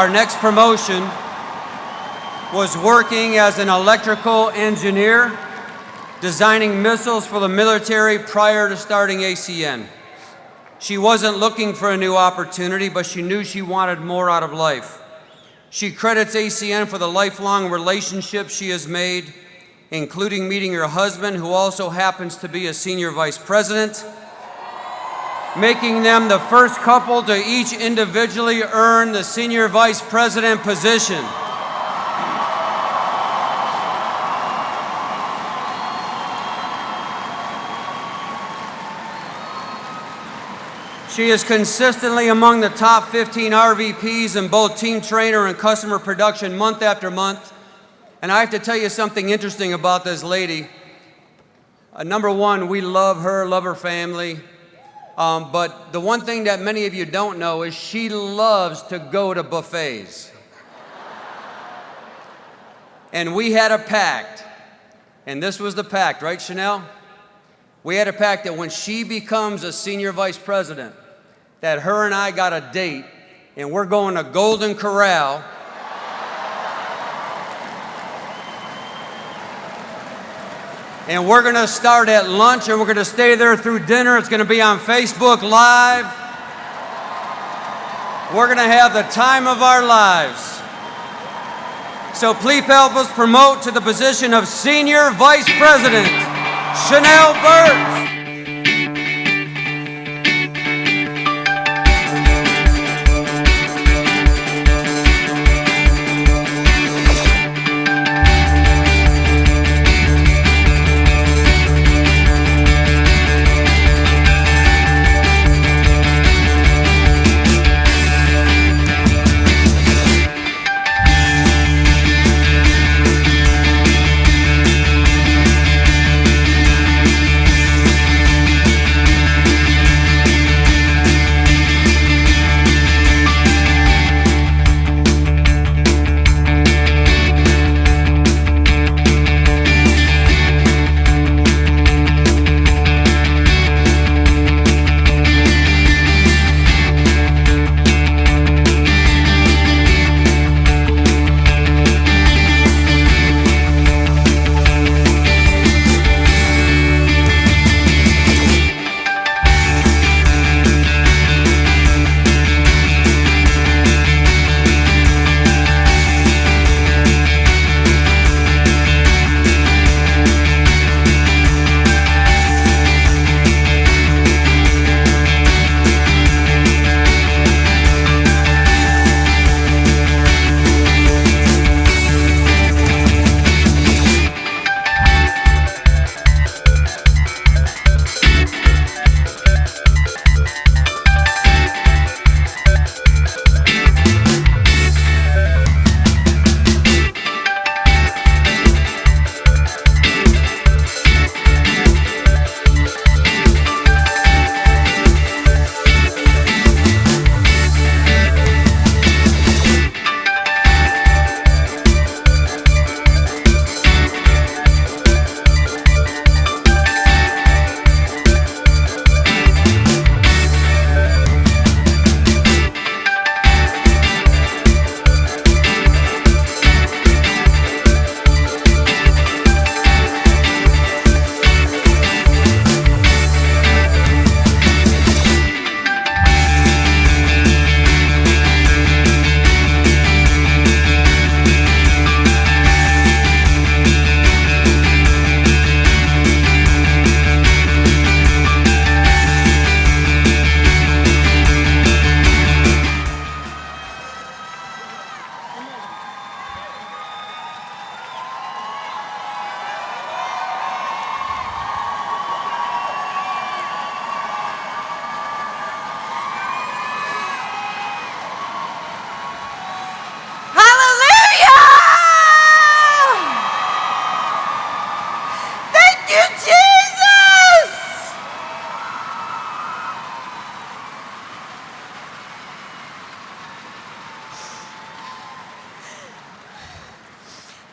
our next promotion was working as an electrical engineer, designing missiles for the military prior to starting ACN. She wasn't looking for a new opportunity, but she knew she wanted more out of life. She credits ACN for the lifelong relationship she has made, including meeting her husband, who also happens to be a senior vice president, making them the first couple to each individually earn the senior vice president position. She is consistently among the top 15 RVPs in both team trainer and customer production month after month. And I have to tell you something interesting about this lady. Number one, we love her family. But the one thing that many of you don't know is she loves to go to buffets. And we had a pact, and this was the pact, right, Chanelle? We had a pact that when she becomes a senior vice president, that her and I got a date, and we're going to Golden Corral. And we're going to start at lunch, and we're going to stay there through dinner. It's going to be on Facebook Live. We're going to have the time of our lives. So please help us promote to the position of Senior Vice President, Chanelle Burt.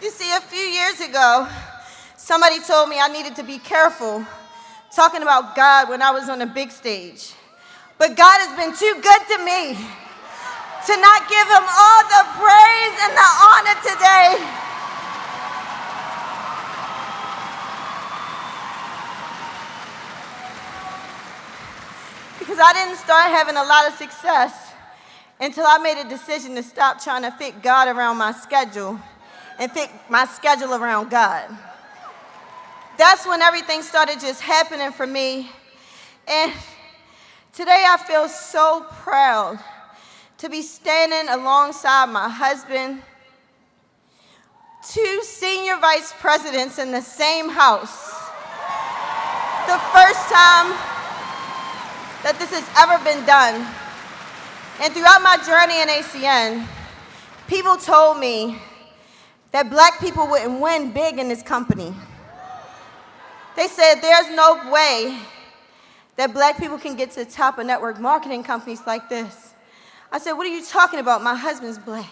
You see, a few years ago, somebody told me I needed to be careful talking about God when I was on a big stage. But God has been too good to me. to not give him all the praise and the honor today. Because I didn't start having a lot of success until I made a decision to stop trying to fit God around my schedule and fit my schedule around God. That's when everything started just happening for me. And today I feel so proud to be standing alongside my husband, 2 senior vice presidents in the same house. The first time that this has ever been done. And throughout my journey in ACN, people told me that black people wouldn't win big in this company. They said there's no way that black people can get to the top of network marketing companies like this. I said, what are you talking about? My husband's black.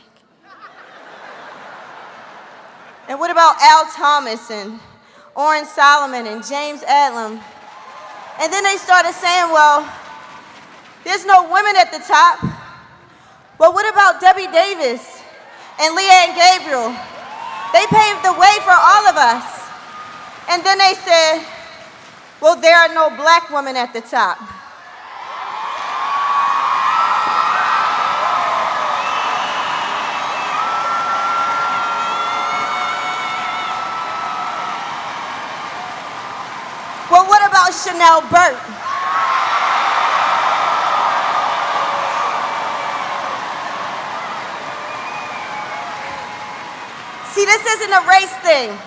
And what about Al Thomas and Oren Solomon and James Adlam? And then they started saying, well, there's no women at the top. Well, what about Debbie Davis and Leanne Gabriel? They paved the way for all of us. And then they said, well, there are no black women at the top. Well, what about Chanelle Burt? See, this isn't a race thing.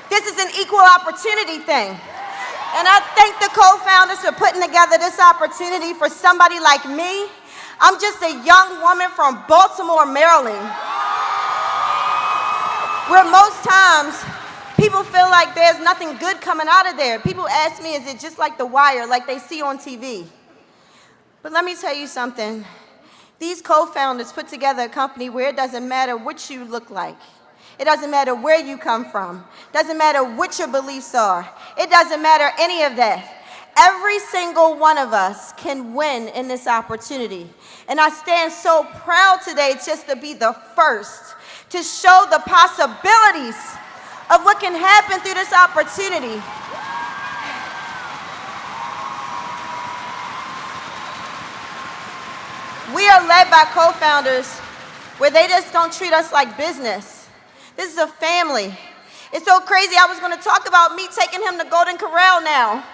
This is an equal opportunity thing. And I thank the co-founders for putting together this opportunity for somebody like me. I'm just a young woman from Baltimore, Maryland, where most times people feel like there's nothing good coming out of there. People ask me, is it just like The Wire, like they see on TV? But let me tell you something. These co-founders put together a company where it doesn't matter what you look like. It doesn't matter where you come from. Doesn't matter what your beliefs are. It doesn't matter any of that. Every single one of us can win in this opportunity. And I stand so proud today just to be the first to show the possibilities of what can happen through this opportunity. We are led by co-founders where they just don't treat us like business. This is a family. It's so crazy. I was going to talk about me taking him to Golden Corral now.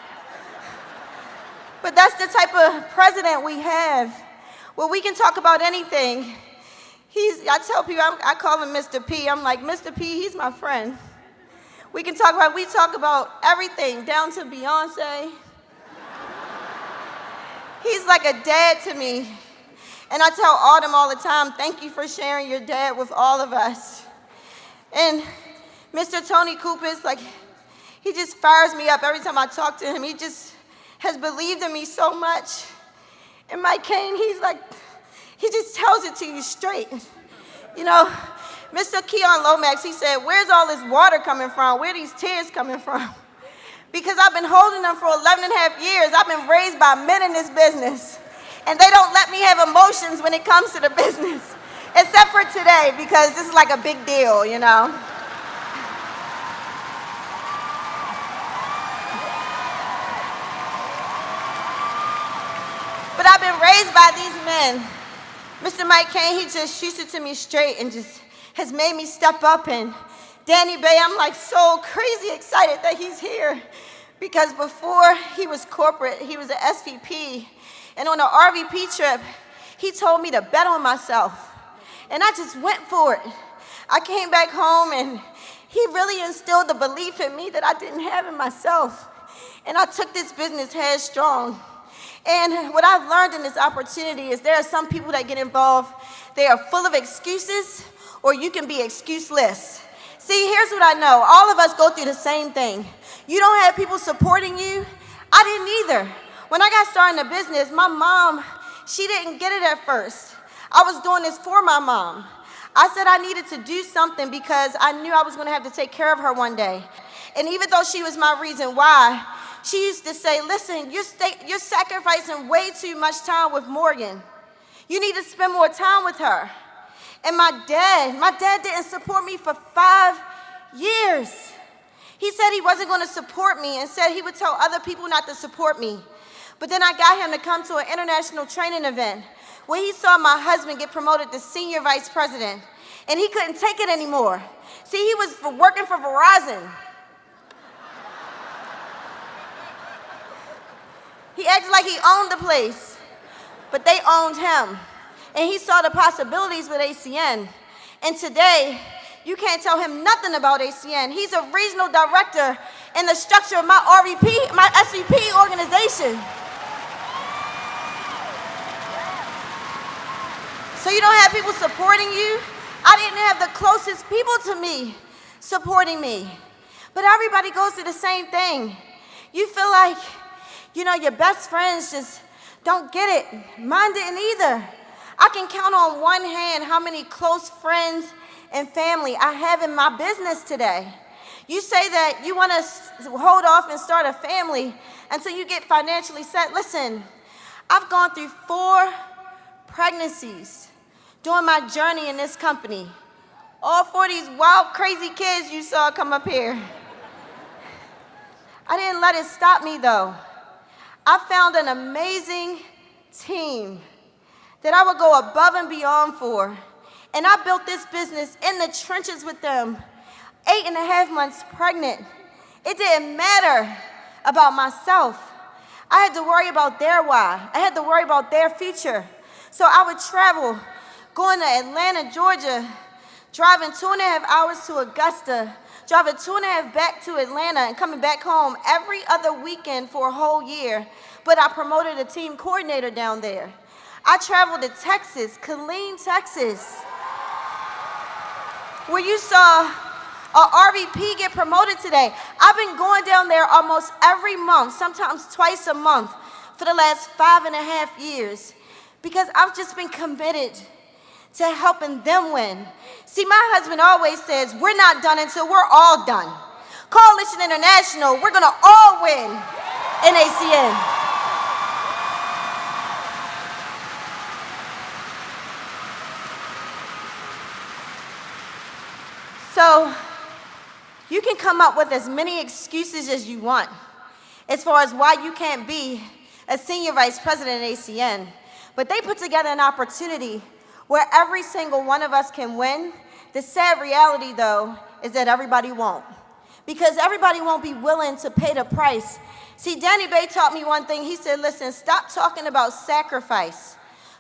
But that's the type of president we have, where we can talk about anything. I tell people, I call him Mr. P. I'm like, Mr. P, he's my friend. We talk about everything, down to Beyonce. He's like a dad to me. And I tell Autumn all the time, thank you for sharing your dad with all of us. And Mr. Tony Kupis, like, he just fires me up every time I talk to him. He just has believed in me so much. And Mike Kane, he's like, he just tells it to you straight. You know, Mr. Keon Lomax, he said, where's all this water coming from? Where are these tears coming from? Because I've been holding them for 11 and a half years. I've been raised by men in this business. And they don't let me have emotions when it comes to the business. Except for today, because this is like a big deal, you know. But I've been raised by these men. Mr. Mike Kane, he just shoots it to me straight and just has made me step up. And Danny Bay, I'm like so crazy excited that he's here. Because before he was corporate, he was an SVP. And on an RVP trip, he told me to bet on myself. And I just went for it. I came back home and he really instilled the belief in me that I didn't have in myself. And I took this business headstrong. And what I've learned in this opportunity is there are some people that get involved, they are full of excuses, or you can be excuseless. See, here's what I know. All of us go through the same thing. You don't have people supporting you. I didn't either. When I got started in the business, my mom, she didn't get it at first. I was doing this for my mom. I said I needed to do something because I knew I was going to have to take care of her one day. And even though she was my reason why, she used to say, listen, you're sacrificing way too much time with Morgan. You need to spend more time with her. And my dad didn't support me for 5 years. He said he wasn't going to support me and said he would tell other people not to support me. But then I got him to come to an international training event where he saw my husband get promoted to Senior Vice President, and he couldn't take it anymore. See, he was working for Verizon. He acted like he owned the place, but they owned him. And he saw the possibilities with ACN. And today, you can't tell him nothing about ACN. He's a regional director in the structure of my SVP organization. So you don't have people supporting you? I didn't have the closest people to me supporting me. But everybody goes through the same thing. You feel like, your best friends just don't get it. Mine didn't either. I can count on one hand how many close friends and family I have in my business today. You say that you want to hold off and start a family until you get financially set. Listen, I've gone through 4 pregnancies during my journey in this company. All 4 of these wild, crazy kids you saw come up here. I didn't let it stop me, though. I found an amazing team that I would go above and beyond for. And I built this business in the trenches with them, 8.5 months pregnant. It didn't matter about myself. I had to worry about their why. I had to worry about their future. So I would travel, going to Atlanta, Georgia, driving 2.5 hours to Augusta, driving 2.5 back to Atlanta, and coming back home every other weekend for a whole year. But I promoted a team coordinator down there. I traveled to Texas, Killeen, Texas, where you saw a RVP get promoted today. I've been going down there almost every month, sometimes twice a month, for the last 5.5 years, because I've just been committed to helping them win. See, my husband always says, we're not done until we're all done. Coalition International, we're gonna all win in ACN. So you can come up with as many excuses as you want as far as why you can't be a senior vice president at ACN, but they put together an opportunity where every single one of us can win. The sad reality, though, is that everybody won't, because everybody won't be willing to pay the price. See, Danny Bay taught me one thing. He said, listen, stop talking about sacrifice.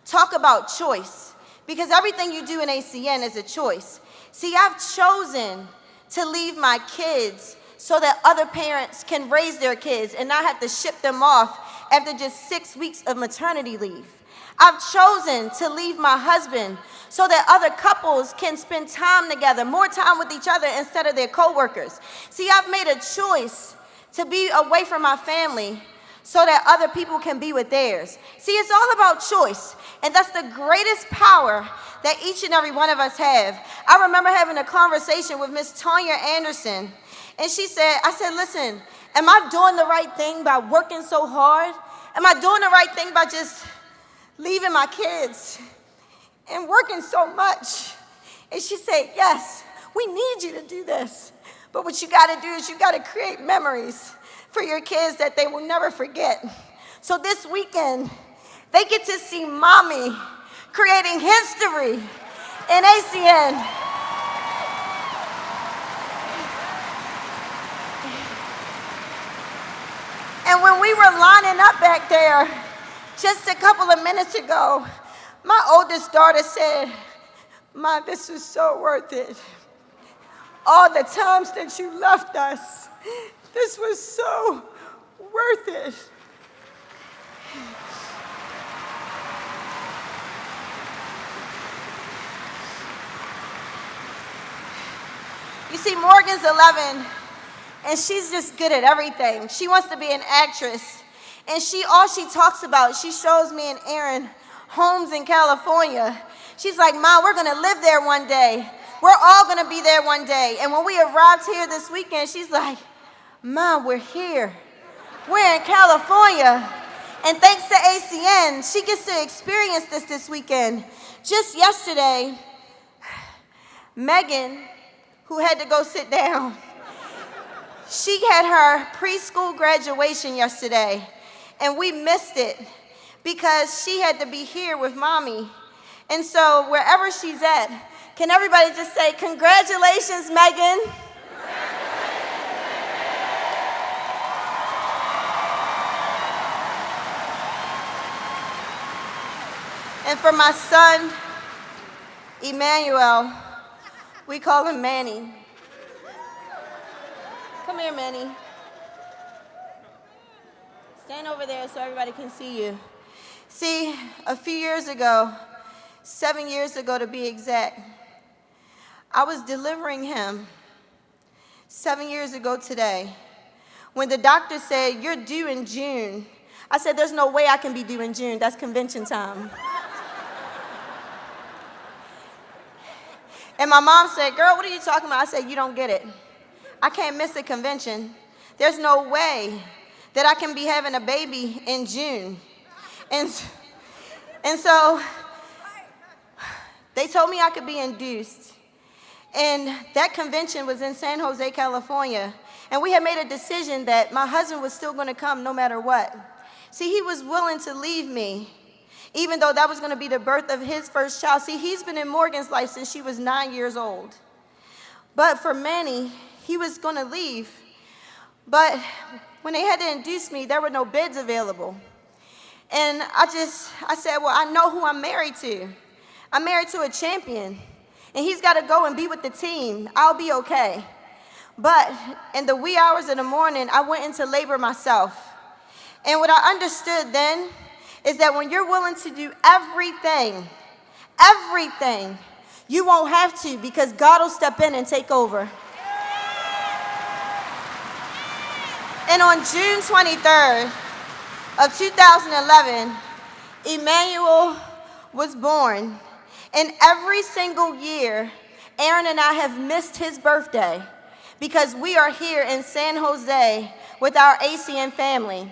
Talk about choice, because everything you do in ACN is a choice. See, I've chosen to leave my kids so that other parents can raise their kids and not have to ship them off after just 6 weeks of maternity leave. I've chosen to leave my husband so that other couples can spend time together, more time with each other instead of their coworkers. See, I've made a choice to be away from my family so that other people can be with theirs. See, it's all about choice, and that's the greatest power that each and every one of us have. I remember having a conversation with Miss Tanya Anderson, and I said, listen, am I doing the right thing by working so hard? Am I doing the right thing by just leaving my kids and working so much? And she said, yes, we need you to do this. But what you gotta do is you gotta create memories for your kids that they will never forget. So this weekend, they get to see mommy creating history in ACN. And when we were lining up back there just a couple of minutes ago, my oldest daughter said, Ma, this was so worth it. All the times that you left us, this was so worth it. You see, Morgan's 11, and she's just good at everything. She wants to be an actress, and all she talks about, she shows me and Aaron homes in California. She's like, Ma, we're gonna live there one day. We're all gonna be there one day. And when we arrived here this weekend, she's like, Ma, we're here. We're in California. And thanks to ACN, she gets to experience this weekend. Just yesterday, Megan, who had to go sit down, she had her preschool graduation yesterday, and we missed it because she had to be here with mommy. And so wherever she's at, can everybody just say, congratulations, Megan? And for my son, Emmanuel, we call him Manny. Come here, Manny. Stand over there so everybody can see you. See, a few years ago, 7 years ago to be exact, I was delivering him 7 years ago today. When the doctor said, you're due in June, I said, there's no way I can be due in June. That's convention time. And my mom said, girl, what are you talking about? I said, you don't get it. I can't miss a convention. There's no way that I can be having a baby in June. And so they told me I could be induced. And that convention was in San Jose, California. And we had made a decision that my husband was still going to come no matter what. See, he was willing to leave me, even though that was going to be the birth of his first child. See, he's been in Morgan's life since she was 9 years old. But for Manny, he was going to leave. But when they had to induce me, there were no beds available. And I said, well, I know who I'm married to. I'm married to a champion. And he's got to go and be with the team. I'll be okay. But in the wee hours of the morning, I went into labor myself. And what I understood then is that when you're willing to do everything, you won't have to, because God will step in and take over. And on June 23rd of 2011, Emmanuel was born. And every single year, Aaron and I have missed his birthday because we are here in San Jose with our ACN family.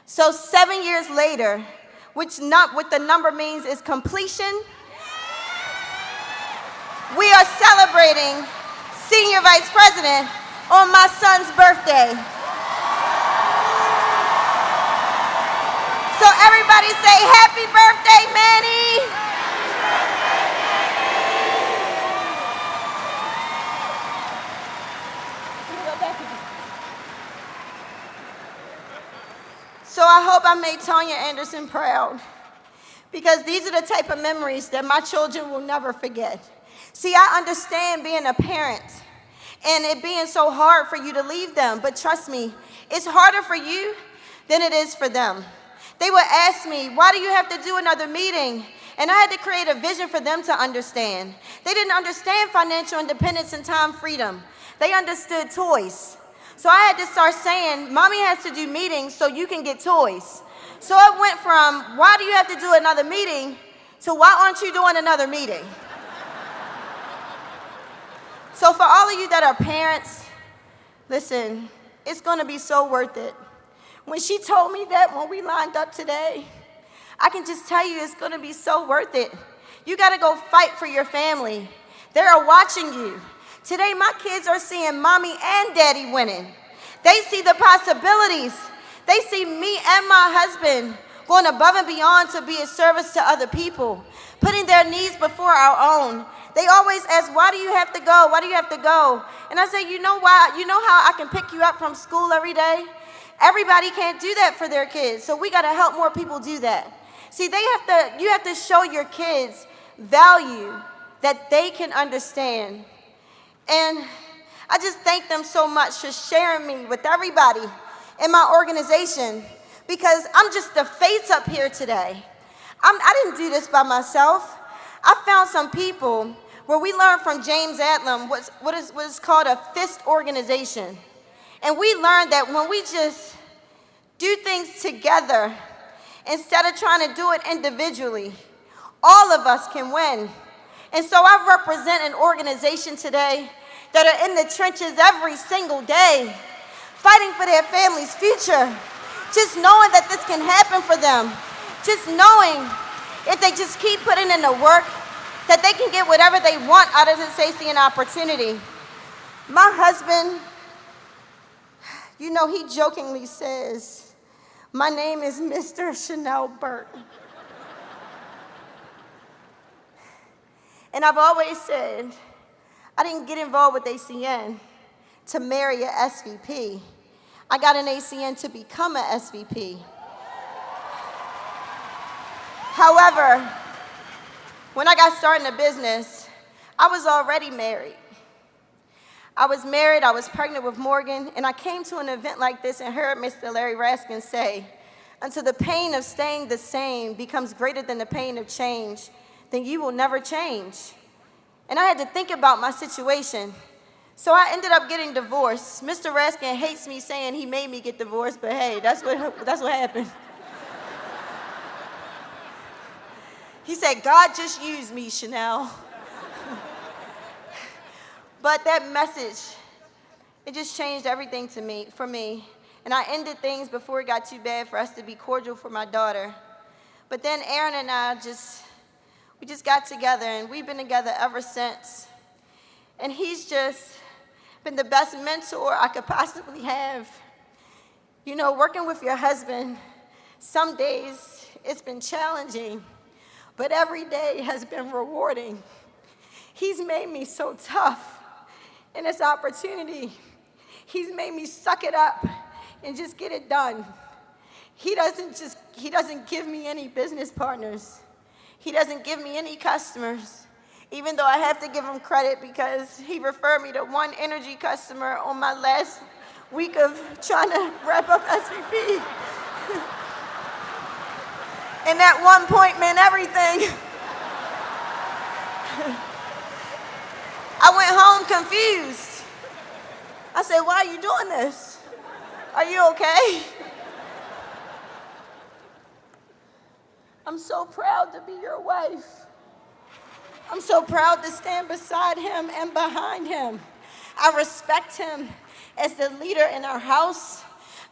So 7 years later, which what the number means is completion, we are celebrating Senior Vice President on my son's birthday. So everybody say, happy birthday, Manny. So I hope I made Tanya Anderson proud, because these are the type of memories that my children will never forget. See, I understand being a parent and it being so hard for you to leave them, but trust me, it's harder for you than it is for them. They would ask me, why do you have to do another meeting? And I had to create a vision for them to understand. They didn't understand financial independence and time freedom. They understood toys. So I had to start saying, mommy has to do meetings so you can get toys. So it went from, why do you have to do another meeting, to why aren't you doing another meeting? So for all of you that are parents, listen, it's going to be so worth it. When she told me that when we lined up today, I can just tell you it's going to be so worth it. You got to go fight for your family. They are watching you. Today, my kids are seeing mommy and daddy winning. They see the possibilities. They see me and my husband going above and beyond to be a service to other people, putting their needs before our own. They always ask, why do you have to go? Why do you have to go? And I say, you know why? You know how I can pick you up from school every day? Everybody can't do that for their kids, so we got to help more people do that. See, you have to show your kids value that they can understand. And I just thank them so much for sharing me with everybody in my organization, because I'm just the face up here today. I didn't do this by myself. I found some people where we learned from James Adlam what is called a fist organization. And we learned that when we just do things together, instead of trying to do it individually, all of us can win. And so I represent an organization today that are in the trenches every single day, fighting for their family's future, Just knowing that this can happen for them. Just knowing if they just keep putting in the work, that they can get whatever they want out of this ACN opportunity. My husband, you know, he jokingly says, "My name is Mr. Chanelle Burt." And I've always said, I didn't get involved with ACN to marry a SVP. I got an ACN to become a SVP. However, when I got started in the business, I was already married. I was pregnant with Morgan, and I came to an event like this and heard Mr. Larry Raskin say, "Until the pain of staying the same becomes greater than the pain of change, then you will never change." And I had to think about my situation. So I ended up getting divorced. Mr. Raskin hates me saying he made me get divorced, but hey, that's what happened. He said, "God just used me, Chanelle." But that message, it just changed everything for me. And I ended things before it got too bad for us to be cordial for my daughter. But then Aaron and I we just got together, and we've been together ever since. And he's just been the best mentor I could possibly have. You know, working with your husband, some days it's been challenging, but every day has been rewarding. He's made me so tough in this opportunity. He's made me suck it up and just get it done. He doesn't give me any business partners. He doesn't give me any customers, even though I have to give him credit because he referred me to one energy customer on my last week of trying to wrap up SVP. And that one point meant everything. I went home confused. I said, "Why are you doing this? Are you okay?" I'm so proud to be your wife. I'm so proud to stand beside him and behind him. I respect him as the leader in our house.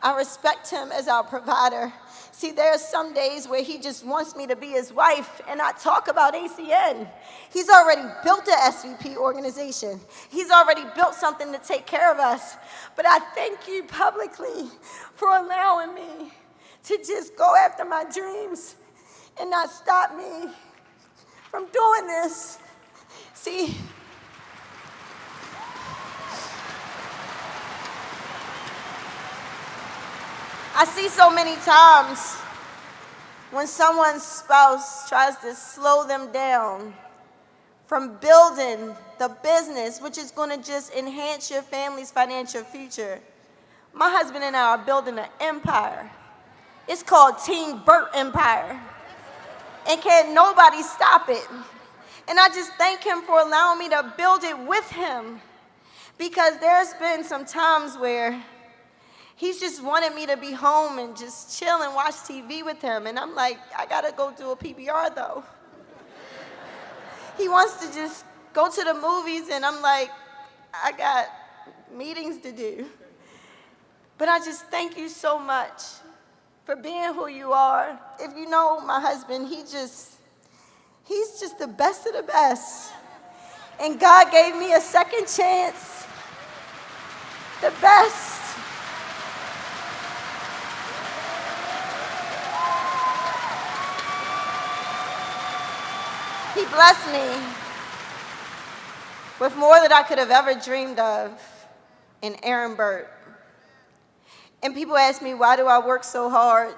I respect him as our provider. See, there are some days where he just wants me to be his wife and not talk about ACN. He's already built an SVP organization. He's already built something to take care of us. But I thank you publicly for allowing me to just go after my dreams and not stop me from doing this. See, I see so many times when someone's spouse tries to slow them down from building the business, which is going to just enhance your family's financial future. My husband and I are building an empire. It's called Team Burt Empire. And can't nobody stop it. And I just thank him for allowing me to build it with him, because there's been some times where he's just wanted me to be home and just chill and watch TV with him. And I'm like, I gotta go do a PBR though. He wants to just go to the movies, and I'm like, I got meetings to do. But I just thank you so much for being who you are. If you know my husband, he's just the best of the best. And God gave me a second chance, the best. He blessed me with more than I could have ever dreamed of in Aaron Burt. And people ask me, why do I work so hard?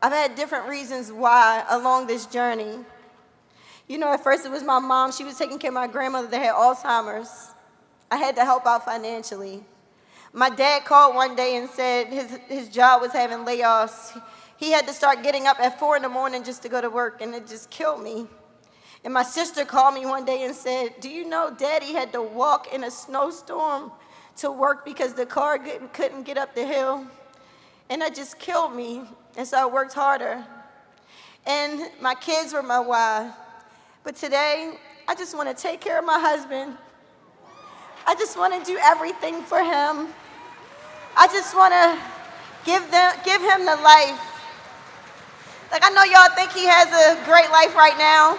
I've had different reasons why along this journey. You know, at first it was my mom. She was taking care of my grandmother that had Alzheimer's. I had to help out financially. My dad called one day and said his job was having layoffs. He had to start getting up at 4 in the morning just to go to work, and it just killed me. And my sister called me one day and said, "Do you know Daddy had to walk in a snowstorm to work because the car couldn't get up the hill?" And that just killed me. And so I worked harder. And my kids were my why. But today, I just want to take care of my husband. I just want to do everything for him. I just want to Give him the life. Like, I know y'all think he has a great life right now.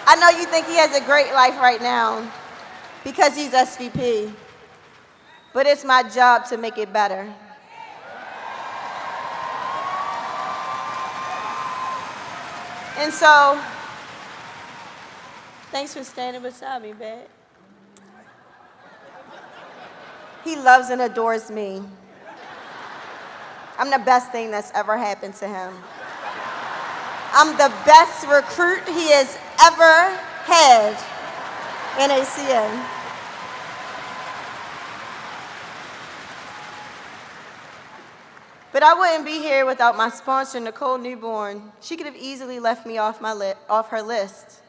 I know you think he has a great life right now because he's SVP, but it's my job to make it better. And so, thanks for standing beside me, babe. He loves and adores me. I'm the best thing that's ever happened to him. I'm the best recruit he has ever had in ACN. But I wouldn't be here without my sponsor, Nicole Newborn. She could have easily left me off her list.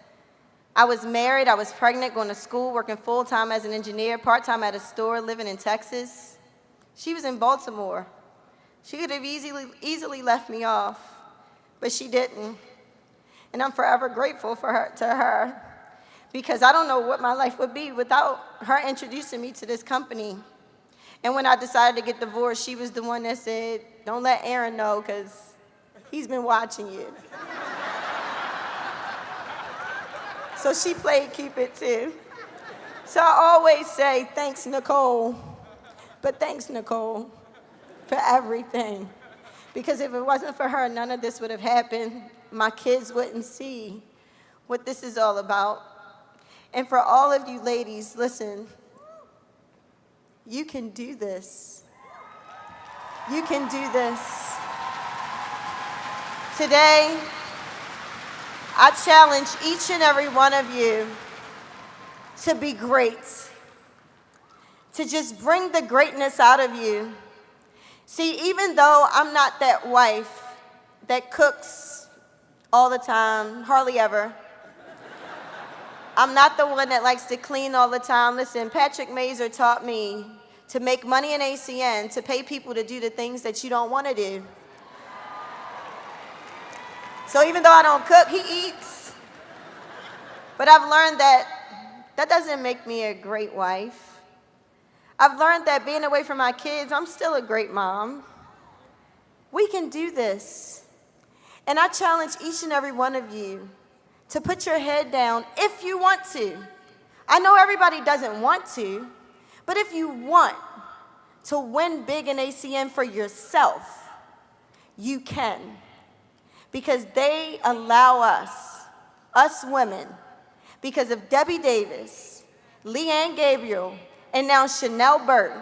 I was married, I was pregnant, going to school, working full-time as an engineer, part-time at a store, living in Texas. She was in Baltimore. She could have easily left me off, but she didn't. And I'm forever grateful to her, because I don't know what my life would be without her introducing me to this company. And when I decided to get divorced, she was the one that said, don't let Aaron know, because he's been watching you. So she played Cupid too. So I always say, thanks, Nicole. But thanks, Nicole, for everything. Because if it wasn't for her, none of this would have happened. My kids wouldn't see what this is all about. And for all of you ladies, listen, you can do this. You can do this. Today, I challenge each and every one of you to be great, to just bring the greatness out of you. See, even though I'm not that wife that cooks all the time, hardly ever, I'm not the one that likes to clean all the time. Listen, Patrick Mazur taught me to make money in ACN, to pay people to do the things that you don't want to do. So even though I don't cook, he eats. But I've learned that doesn't make me a great wife. I've learned that being away from my kids, I'm still a great mom. We can do this. And I challenge each and every one of you to put your head down if you want to. I know everybody doesn't want to, but if you want to win big in ACN for yourself, you can. Because they allow us women, because of Debbie Davis, Leanne Gabriel, and now Chanelle Burt,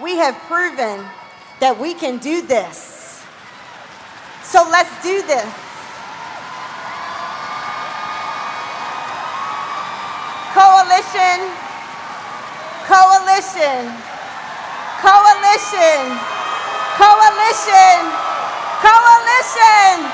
we have proven that we can do this. So let's do this. Coalition, coalition, coalition, coalition, coalition.